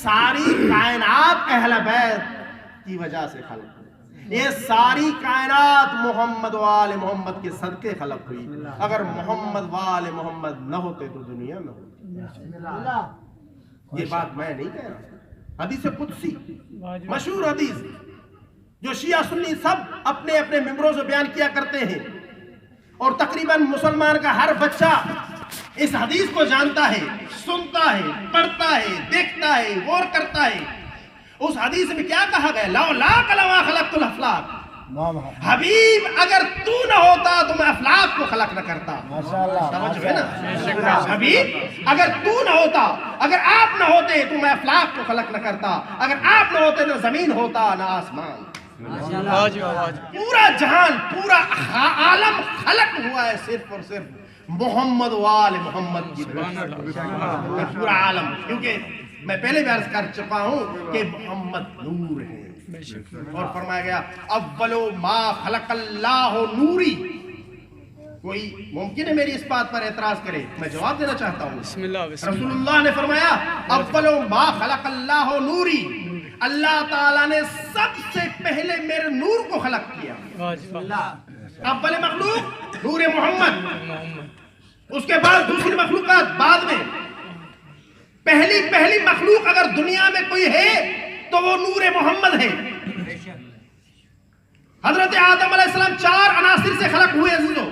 सारी कायनात अहले बैत की वजह से खलक हुई। ये सारी कायनात मोहम्मद वाले मोहम्मद के सदके खलक हुई। अगर मोहम्मद वाले मोहम्मद न होते तो दुनिया न होती। ये बात मैं नहीं कह रहा, हदीस कुदसी, मशहूर हदीस जो शिया सुन्नी सब अपने अपने मिंबरों से बयान किया करते हैं, और तकरीबन मुसलमान का हर बच्चा इस हदीस को जानता है, सुनता है, पढ़ता है, देखता है, गौर करता है। उस हदीस में क्या कहा गया? लौला कलमा खलक़तुल अफ़लाक, हबीब अगर तू न होता तो मैं अफलाक को खलक न करता। समझ गए ना? हबीब अगर तू न होता, अगर आप न होते तो मैं अफलाक को खलक न करता, अगर आप न होते तो जमीन होता न आसमान। पूरा जहान, पूरा आलम खलक हुआ है सिर्फ और सिर्फ मोहम्मद वाले मोहम्मद की पूरा आलम। क्योंकि मैं पहले भी अर्ज कर चुका हूं कि मोहम्मद नूर है, और फरमाया गया अव्वलो मा खलक़ल्लाहु नूरी। कोई मुमकिन है मेरी इस बात पर एतराज करे? मैं जवाब देना चाहता हूँ। रसूलुल्लाह ने फरमाया अव्वलो मा खलक़ल्लाहु नूरी, अल्लाह ताला ने सबसे पहले मेरे नूर को खलक किया। अव्वल मखलूक नूर मोहम्मद, उसके बाद दूसरी मखलूकात बाद में। पहली मखलूक अगर दुनिया में कोई है तो वो नूर मोहम्मद है। हजरत आदम अलैहिस्सलाम 4 अनासिर से खलक हुए। अजीजों,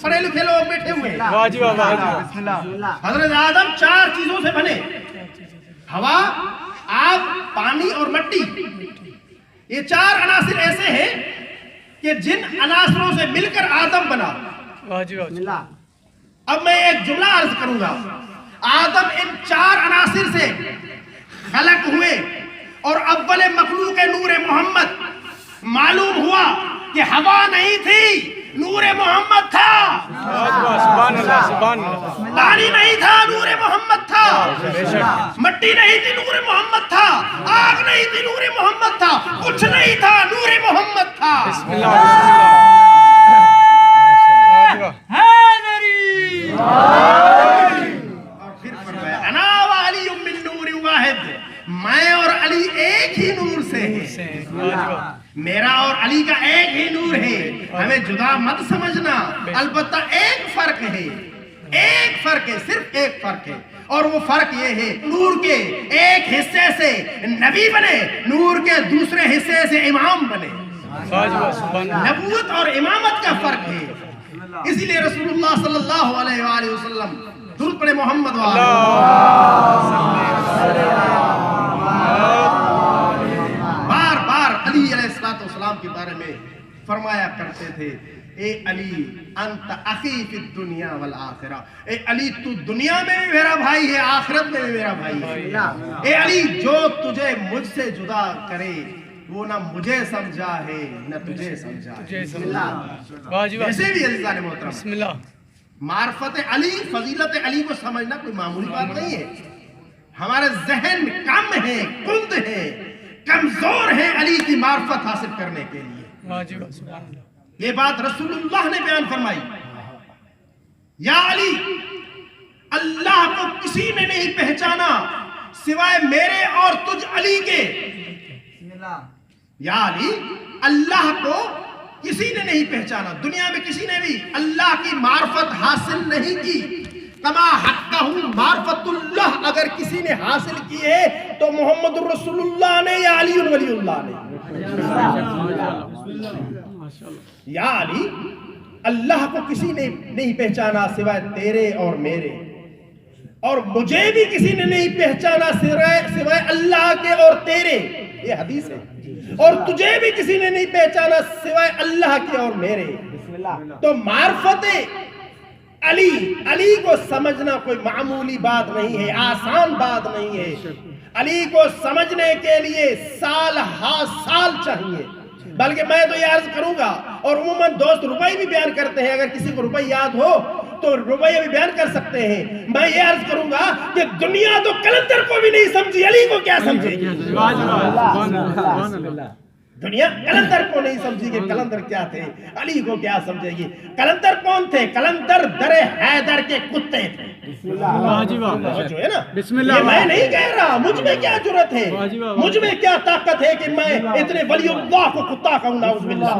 पढ़े लिखे लोग बैठे हुए हैं। हजरत आदम 4 चीजों से बने, हवा, आग, पानी और मट्टी। ये 4 अनासिर ऐसे हैं कि जिन अनासरों से मिलकर आदम बना। अब मैं एक जुमला अर्ज करूंगा। आदम इन 4 अनासिर से खलक हुए, और अव्वल मखलूक नूर मोहम्मद। मालूम हुआ कि हवा नहीं थी, नूर मोहम्मद था। पानी नहीं था, नूर मोहम्मद था। मट्टी नहीं थी, नूर मोहम्मद था। आग नहीं थी, नूर मोहम्मद था। कुछ नहीं था, नूर मोहम्मद था। और फिर फरमाया अना व अली मिन नूर वाहिद, मैं और अली एक ही नूर से हैं। मेरा और अली का एक ही नूर है, हमें जुदा मत समझना। अलबत्ता एक फर्क है, सिर्फ एक फर्क है, और वो फर्क ये है नूर के एक हिस्से से नबी बने, नूर के दूसरे हिस्से से इमाम बने। नबूवत और इमामत का फर्क है। इसीलिए रसूलुल्लाह सल्लल्लाहु अलैहि वसल्लम दुरूद पढ़े मोहम्मद वाले, बार अली अलैहिस्सलाम के बारे में फरमाया करते थे, ए अली अंत अखी फिद दुनिया वल आखिरा। ए अली तू दुनिया में भी मेरा भाई है, आखिरत में भी मेरा भाई है। ए अली जो तुझे मुझसे जुदा करे वो ना मुझे समझा है न तुझे समझा है। वैसे भी अज़ीज़ान मोहतरम, मार्फत अली, फजीलत अली को समझना कोई मामूली बात नहीं है। हमारे जहन कम है, कुंद है, कमजोर है अली की मार्फत हासिल करने के लिए। ये बात रसूलुल्लाह ने बयान फरमाई, या अली अल्लाह को किसी ने नहीं पहचाना सिवाय मेरे और तुझ अली के। या अली अल्लाह को किसी ने नहीं पहचाना, दुनिया में किसी ने भी अल्लाह की मार्फत हासिल नहीं की। कमा हक़्क़हु मार्फतुल्लाह, अगर किसी ने हासिल की है तो मोहम्मद रसूलुल्लाह ने या अली वलीउल्लाह ने। या अली अल्लाह को किसी ने नहीं पहचाना सिवाय तेरे और मेरे, और मुझे भी किसी ने नहीं पहचाना सिवाय अल्लाह के और तेरे। ये हदीस है। और तुझे भी किसी ने नहीं पहचाना सिवाय अल्लाह के और मेरे। तो मार्फत अली को समझना कोई मामूली बात नहीं है, आसान बात नहीं है। अली को समझने के लिए साल चाहिए। बल्कि मैं तो ये अर्ज करूंगा, और उम्मन दोस्त रुपये भी बयान करते हैं, अगर किसी को रुपये याद हो तो रुपये भी बयान कर सकते हैं। मैं ये अर्ज करूंगा कि दुनिया तो कलंदर को भी नहीं समझी, अली को क्या समझेगी? دنیا کلندر کو نہیں سمجھی کہ کلندر کیا تھے، علی کو کیا سمجھے گی؟ کلندر کون تھے؟ کلندر در حیدر کے کتے تھے۔ جو ہے نا، یہ میں نہیں کہہ رہا، مجھ میں کیا جرت ہے، مجھ میں کیا طاقت ہے کہ میں اتنے ولی اللہ کو کتا کہوں؟ نعوذ باللہ۔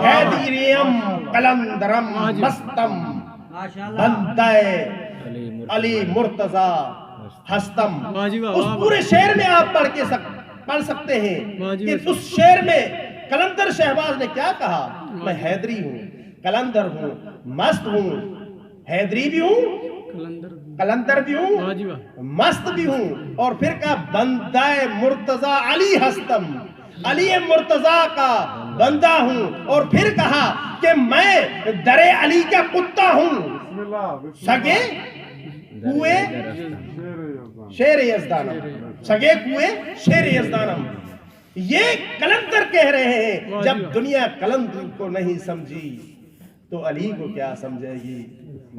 حیدریم کلندرم مستم بندہ علی مرتضی ہستم۔ اس پورے شعر میں آپ پڑھ سکتے ہیں کہ اس شعر میں کلندر شہباز نے کیا کہا؟ میں حیدری ہوں، کلندر ہوں، مست ہوں، حیدری بھی ہوں، کلندر بھی ہوں، مست بھی ہوں، اور پھر کہا بندہ مرتضی علی ہستم، علی مرتضی کا بندہ ہوں، اور پھر کہا کہ میں در علی کا کتا ہوں، سگے کوئے شیر یزدانم، سگے کوئے شیر یزدانم۔ یہ کلندر کہہ رہے ہیں۔ جب دنیا کلندر کو نہیں سمجھی تو علی کو کیا سمجھے گی؟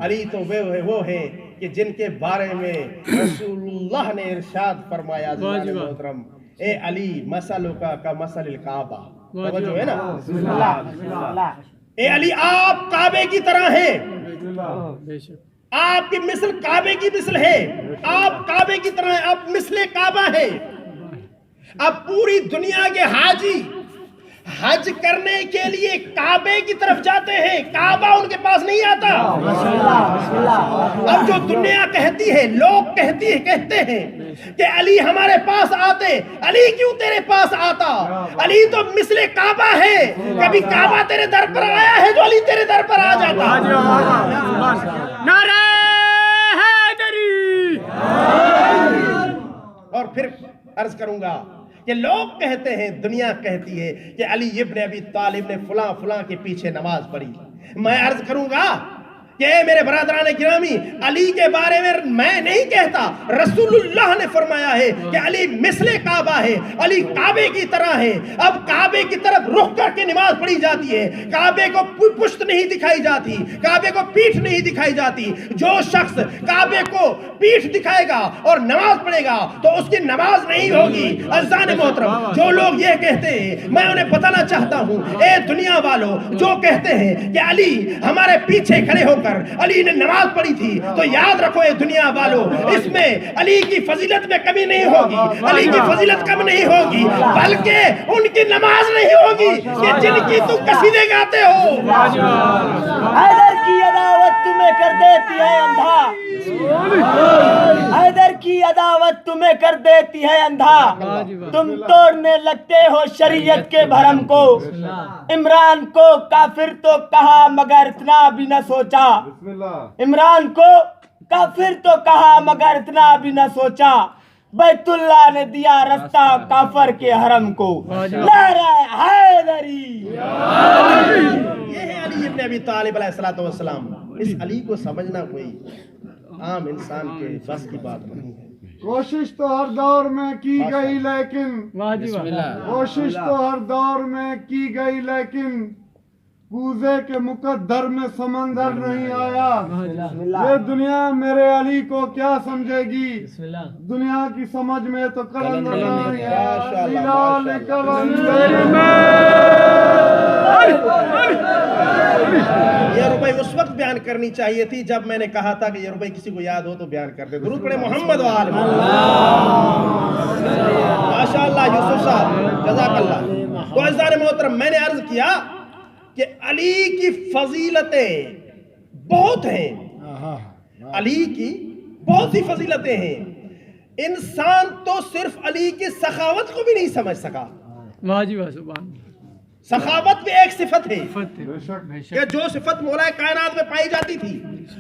علی تو وہ ہیں کہ جن کے بارے میں رسول اللہ نے ارشاد فرمایا، محترم، اے علی مثلک کا مثل الکعبہ۔ توجہ ہے نا؟ اے علی آپ کعبے کی طرح ہیں، آپ کی مثل کعبے کی مثل ہے، آپ کعبے کی طرح ہیں، آپ مثل کعبہ ہے۔ اب پوری دنیا کے حاجی حج کرنے کے لیے کعبے کی طرف جاتے ہیں، کعبہ ان کے پاس نہیں آتا۔ اب جو دنیا کہتی ہے، لوگ کہتے ہیں کہ علی ہمارے پاس آتے، علی کیوں تیرے پاس آتا؟ علی تو مثل کعبہ ہے، کبھی کعبہ تیرے در پر آیا ہے جو علی تیرے در پر آ جاتا؟ نعرہ حیدری۔ اور پھر عرض کروں گا کہ لوگ کہتے ہیں، دنیا کہتی ہے کہ علی ابن ابی طالب نے فلاں فلاں کے پیچھے نماز پڑھی۔ میں عرض کروں گا کہ اے میرے برادران گرامی، علی کے بارے میں نہیں کہتا، رسول اللہ نے فرمایا ہے کہ علی مثل کعبہ ہے، علی کعبے کی طرح ہے۔ اب کعبے کی طرف رخ کر کے نماز پڑھی جاتی ہے، کعبے کو پشت نہیں دکھائی جاتی، کعبے کو پیٹھ نہیں دکھائی جاتی۔ جو شخص کعبے کو پیٹھ دکھائے گا اور نماز پڑھے گا تو اس کی نماز نہیں ہوگی۔ عزیزان محترم، جو لوگ یہ کہتے ہیں، میں انہیں بتانا چاہتا ہوں، اے دنیا والوں جو کہتے ہیں کہ علی ہمارے پیچھے کھڑے ہو کر علی نے نماز پڑھی تھی، تو یاد رکھو اے دنیا والوں، اس میں علی کی فضیلت میں کمی نہیں ہوگی، علی کی فضیلت کم نہیں ہوگی، بلکہ ان کی نماز نہیں ہوگی کہ جن کی تم قصیدے گاتے ہو۔ حیدر کی عداوت تمہیں کر دیتی ہے اندھا، حیدر کی عداوت تمہیں کر دیتی ہے اندھا، تم توڑنے لگتے ہو شریعت کے بھرم کو۔ عمران کو کافر تو کہا مگر اتنا بھی نہ سوچا، عمران کو کافر تو کہا مگر اتنا بھی نہ سوچا، بیت اللہ نے دیا رستہ کافر کے حرم کو۔ نعرہ حیدری۔ یہ ہے علی ابن ابی طالب علیہ السلام۔ اس علی کو سمجھنا کوئی عام انسان کے بس کی بات نہیں ہے۔ کوشش تو ہر دور میں کی گئی لیکن کوشش تو ہر دور میں کی گئی لیکن کوزے کے مقدر میں سمندر نہیں آیا۔ یہ دنیا میرے علی کو کیا سمجھے گی؟ دنیا کی سمجھ میں تو کلندر نہیں ہے، بلال کلندر یہ ربائی اس وقت بیان کرنی چاہیے تھی جب میں نے کہا تھا کہ یہ ربائی کسی کو یاد ہو تو بیان کر دے۔ درود پڑھے محمد و آل محمد۔ ماشاءاللہ یوسف صاحب، جزاک اللہ۔ تو عزیزان محترم، میں نے عرض کیا کہ علی کی فضیلتیں بہت ہیں، علی کی بہت سی فضیلتیں ہیں۔ انسان تو صرف علی کی سخاوت کو بھی نہیں سمجھ سکا۔ سخاوت بھی ایک صفت ہے کہ جو صفت مولا کائنات میں پائی جاتی تھی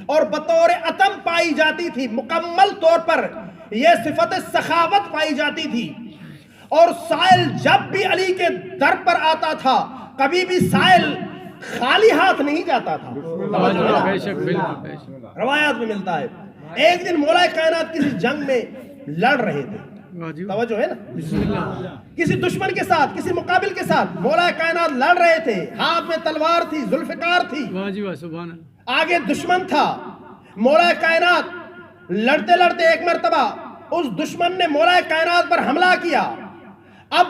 اور بطور عتم پائی جاتی تھی، مکمل طور پر یہ صفت سخاوت پائی جاتی تھی۔ اور سائل جب بھی علی کے در پر آتا تھا، کبھی بھی سائل خالی ہاتھ نہیں جاتا تھا۔ روایات میں ملتا ہے ایک دن مولا کائنات کسی جنگ میں لڑ رہے تھے، توجہ ہے نا، کسی دشمن کے ساتھ، کسی مقابل کے ساتھ مولا کائنات لڑ رہے تھے، ہاتھ میں تلوار تھی، ذوالفقار تھی، آگے دشمن تھا۔ مولا کائنات لڑتے لڑتے ایک مرتبہ اس دشمن نے مولا کائنات پر حملہ کیا۔ اب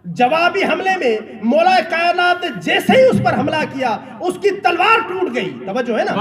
जवाबी हमले में मौला कायनात ने जैसे ही उस पर हमला किया उसकी तलवार टूट गई। तवज्जो है ना,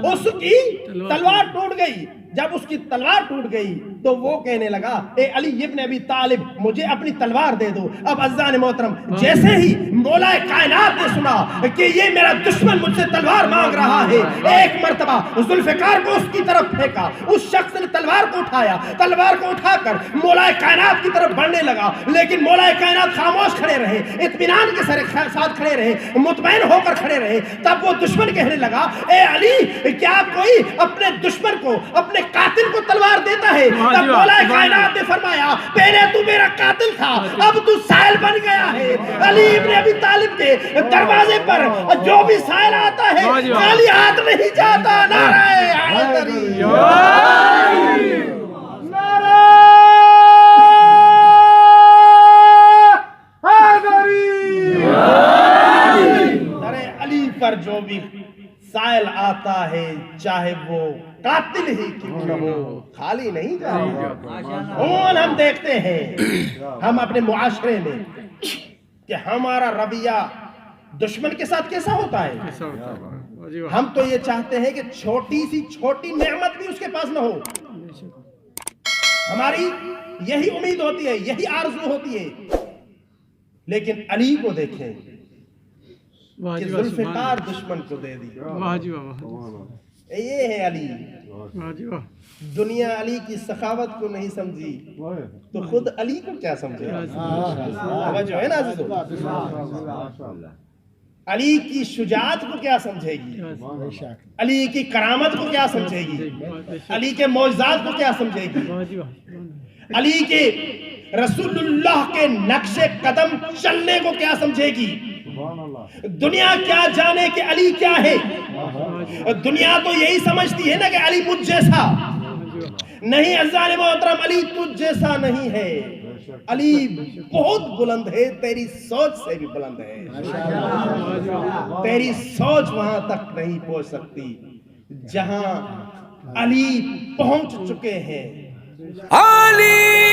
उसकी तलवार टूट गई। जब उसकी तलवार टूट गई तो वो कहने लगा, ए अली इब्न अबी तालिब मुझे अपनी तलवार दे दो। अब अज़्ज़ान मोहतरम, जैसे ही मौला कायनात ने सुना कि ये मेरा दुश्मन मुझसे तलवार मांग रहा है, एक मर्तबा जुल्फ़िकार को उसकी तरफ फेंका। उस शख्स ने तलवार को उठाया, तलवार को उठाकर मौला कायनात की तरफ बढ़ने लगा, लेकिन मौला कायनात खामोश खड़े रहे, इत्मीनान के साथ खड़े रहे, मुतमईन होकर खड़े रहे। तब वो दुश्मन कहने लगा, ए अली क्या कोई अपने दुश्मन को, अपने कातिल को तलवार देता है? तब मौला कायनात ने फरमाया, पहले तू मेरा कातिल था, अब तू साइल बन गया है। अली इब्न अबी तालिब के दरवाजे पर जो भी साइल आता है खाली हाथ नहीं जाता। नारे हैदरी, नारे हैदरी। अरे अली पर जो भी साइल आता है, चाहे वो कातिल ही क्यों न हो, खाली नहीं जाता। और हम देखते हैं हम अपने मुआशरे में कि हमारा रवैया दुश्मन के साथ कैसा होता है। हम तो ये चाहते हैं कि छोटी सी छोटी नेमत भी उसके पास न हो। हमारी यही उम्मीद होती है, यही आरज़ू होती है। लेकिन अली को देखें कि जुल्फ़िकार दुश्मन को दे दी। ये है अली। दुनिया अली की सखावत को नहीं समझी तो खुद अली को क्या समझेगा? जो है ना अली की शुजाअत को क्या समझेगी, अली की करामत को क्या समझेगी, अली के मौजज़ात को क्या समझेगी, अली के रसूलुल्लाह के नक्शे कदम चलने को क्या समझेगी। दुनिया क्या जाने कि अली क्या है। दुनिया तो यही समझती है ना कि अली मुझ जैसा नहीं। अज़्ज़ान मोहतरम, अली तुझ जैसा नहीं है। अली बहुत बुलंद है, तेरी सोच से भी बुलंद है। तेरी सोच वहां तक नहीं पहुंच सकती जहां अली पहुंच चुके हैं। अली